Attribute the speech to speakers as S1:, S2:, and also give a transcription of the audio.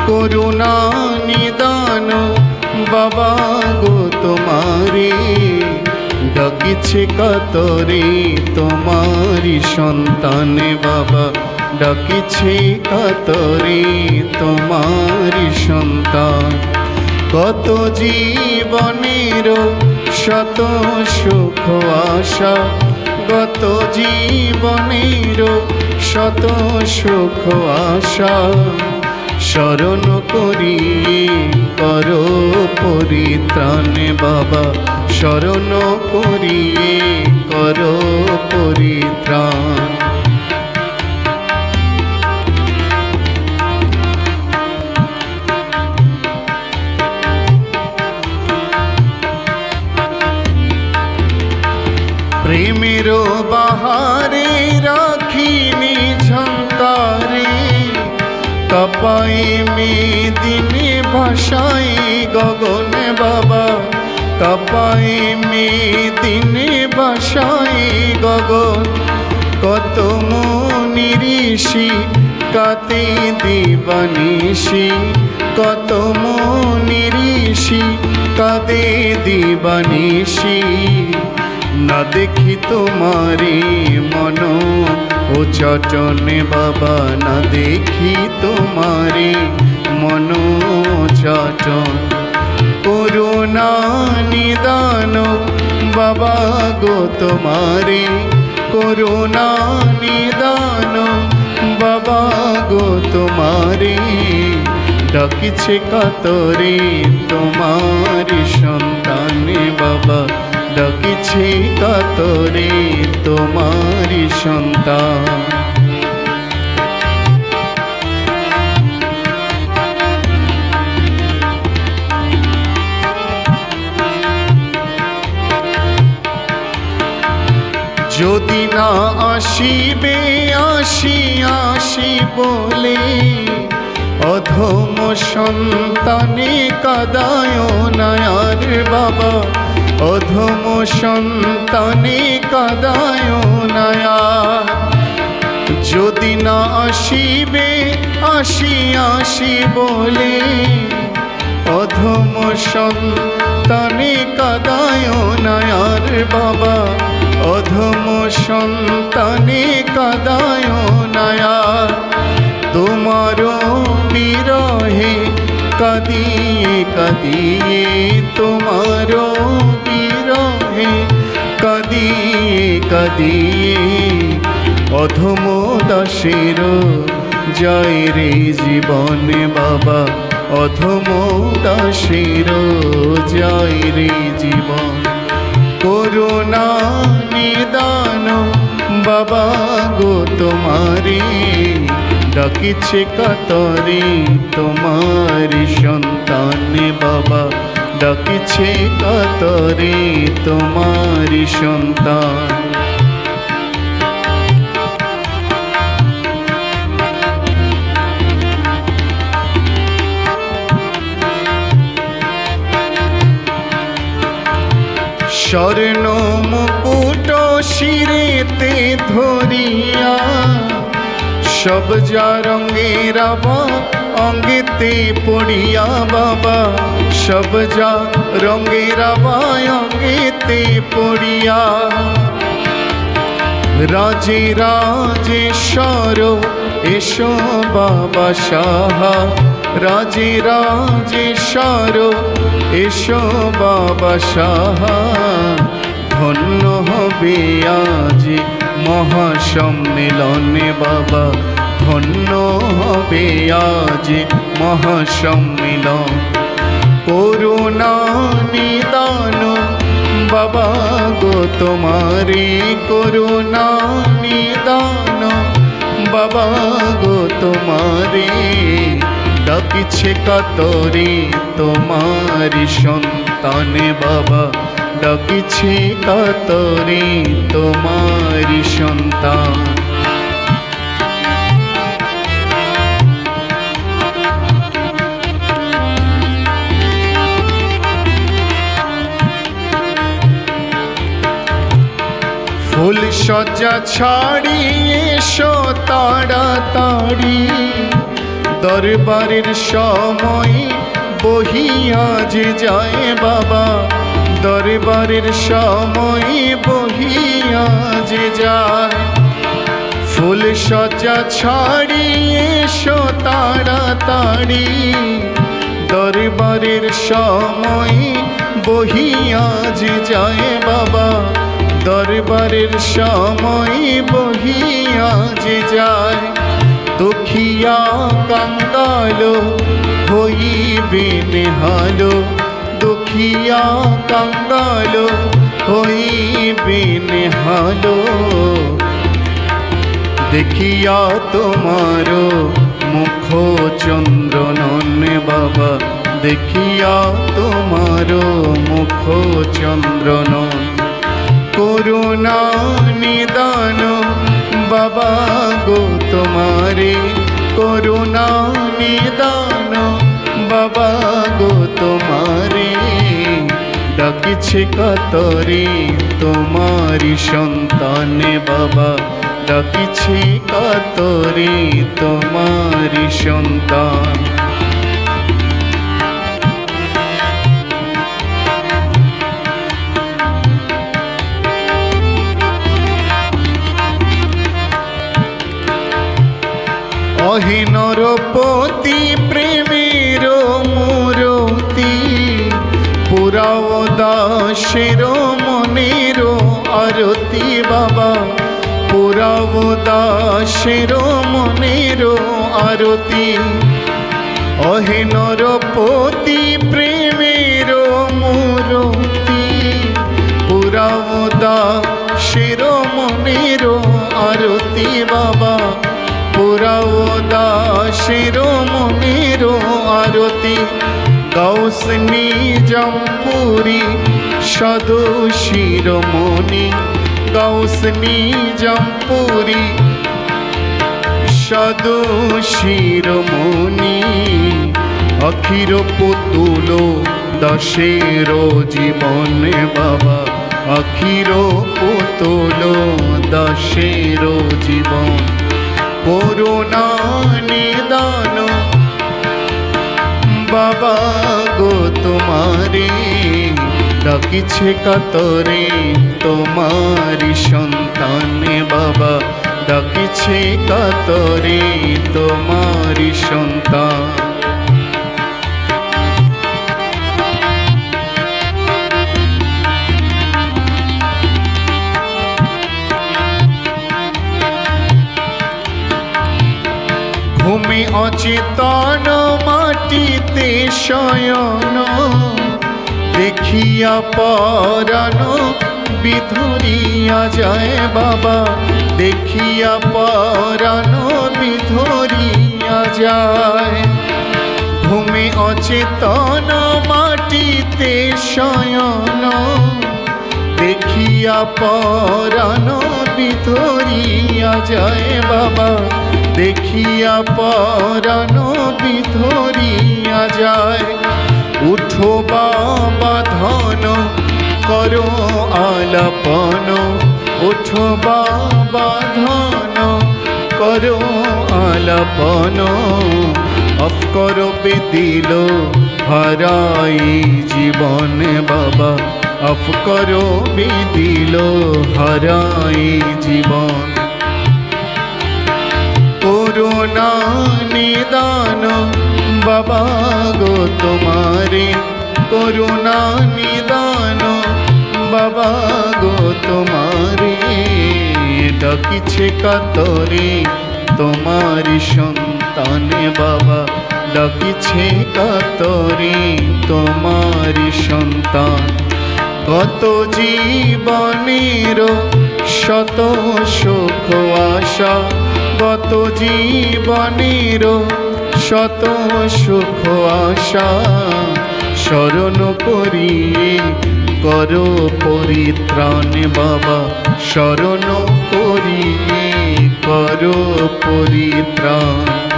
S1: করুণা নিদান বাবা গো তোমারে, ডাকিছে কাতরে তোমারি সন্তান বাবা, ডাকিছে কাতরে তোমারি সন্তান। কত জীবনের শত সুখ আশা, গত জীবনের শত সুখ আশা, শরণ করি করো পরিত্রাণ বাবা, শরণ করি করো পরিত্রাণ। প্রেমের বাহারে রাখিনি ঝঙ্কারে, কাপাই মেদিনে ভাষাই গগন বাবা, কাপাই মেদিনে ভাষাই গগন। কত মুনি ঋষি কাতে দিবানিশি, কত মুনি ঋষি কাতে দিবানিশি, না দেখি তোমারে মন ও চটনে বাবা, না দেখি তোমারে মন চটন। করুণা নিদান বাবা গো তোমারে, করুণা নিদান বাবা গো তোমারে, ডাকিছে কাতরে তোমারি সন্তান বাবা, ডাকিছে কাতরে তোমারি সন্তান। যদি না আসিবে আসি আসি বলে, অধম সন্তানে কাদায় না আর বাবা, অধম সন্তানে কাদায় না আর। যদি না আসিবে আসি আসি বলে, অধম সন্তানে কাদায় না আর বাবা, অধম সন্তানে কাদায় না আর। তোমার বিরহে কাঁদিয়ে কাঁদিয়ে, তোমার বিরহে কাঁদিয়ে কাঁদিয়ে, অধম দাসের যায় রে জীবনে বাবা, অধম দাসের যায় রে জীবন। করুণা নিদান বাবা গো তোমারে, ডাকিছে কাতরে তোমারি সন্তান বাবা, ডাকিছে কাতরে তোমারি সন্তান। স্বর্ণ মুকুট শিরেতে ধরিয়া, সবজা রঙের অঙ্গেতে পড়িয়া বাবা, সবজা রঙের অঙ্গেতে পড়িয়া, রাজে রাজেশ্বর এসো বাবা সাহা, রাজে রাজেশ্বর এসো বাবা সাহা। ধন্য হবে আজ মহাসম্মেলনে বাবা, ধন্য হবে আজ মহাসম্মেলন। করুণা নিদান বাবা গো তোমারে, করুণা নিদান বাবা গো তোমারে, ডাকিছে কাতরে তোমারি সন্তান বাবা, ডাকিছে কাতরে তোমারি সন্তান। ফুল সজ্জা ছাড়িয়ে এসো তাড়াতাড়ি, দরবারের সময় বহিয়া যে যায় বাবা, দরবারের সময় বহিয়া যে যায়। ফুল সজ্জা ছাড়িয়ে এসো তাড়াতাড়ি, দরবারের সময় বহিয়া যে যায় বাবা, দরবারের সময় বহিয়া যে যায়। দুখিয়া কাঙ্গাল হইবে নেহাল, দুখিয়া কাঙ্গাল হইবে নেহাল, দেখিয়া তোমার মুখ চন্দ্রনন বাবা, দেখিয়া তোমার মুখ চন্দ্রনন। করুণা নিদান বাবা গো তোমারে, করুণা নিদান বাবা গো তোমারে। ডাকিছে কাতরে তোমারি সন্তানে বাবা, ডাকিছে কাতরে তোমারি সন্তান। অহে নরপতি প্রেমের মূরতি, পুরাও দাসের মনের আরতি বাবা, পুরাও দাসের মনের আরতি। অহে নরপতি প্রেমের মূরতি, পুরাও দাসের মনের আরতি বাবা, পুরাও দাসের মনের আরতি। গাউস নিজামপুরি সাধু শিরোমণি, গাউস নিজামপুরি সাধু শিরোমণি। অখির পুতুল দাসের জীবনে বাবা, অখির পুতুল দাসের জীবন। করুণা নিদান বাবা গো তোমারে, ডাকিছে কাতরে তোমারি সন্তানে বাবা, ডাকিছে কাতরে তোমারি সন্তান। ঘুমে অচেতন মাটিতে শয়ন, দেখিয়া পরাণ বিধরিয়া যায় বাবা, দেখিয়া পরাণ বিধরিয়া যায়। ঘুমে অচেতন মাটিতে শয়ন, দেখিয়া পরাণ বিধরিয়া যায় বাবা, দেখিয়া পরাণ বিধরিয়া যায়। উঠো বাবা ধন করো আলাপন, উঠো বাবা ধন করো আলাপন। অফ করো বেদিল হারাই জীবন বাবা, অফ করো বেদিল হারাই জীবন। করুণা নিদান বাবা গো তোমারে, করুণা নিদান বাবা গো তোমারে। ডাকিছে কাতরে তোমারি সন্তানে বাবা, ডাকিছে কাতরে তোমারি সন্তান। কত জীবনের শত সুখ আশা, কত জীবনের শত সুখ আশা। শরণ করিয়ে করো পরিত্রাণ বাবা, শরণ করিয়ে করো পরিত্রাণ।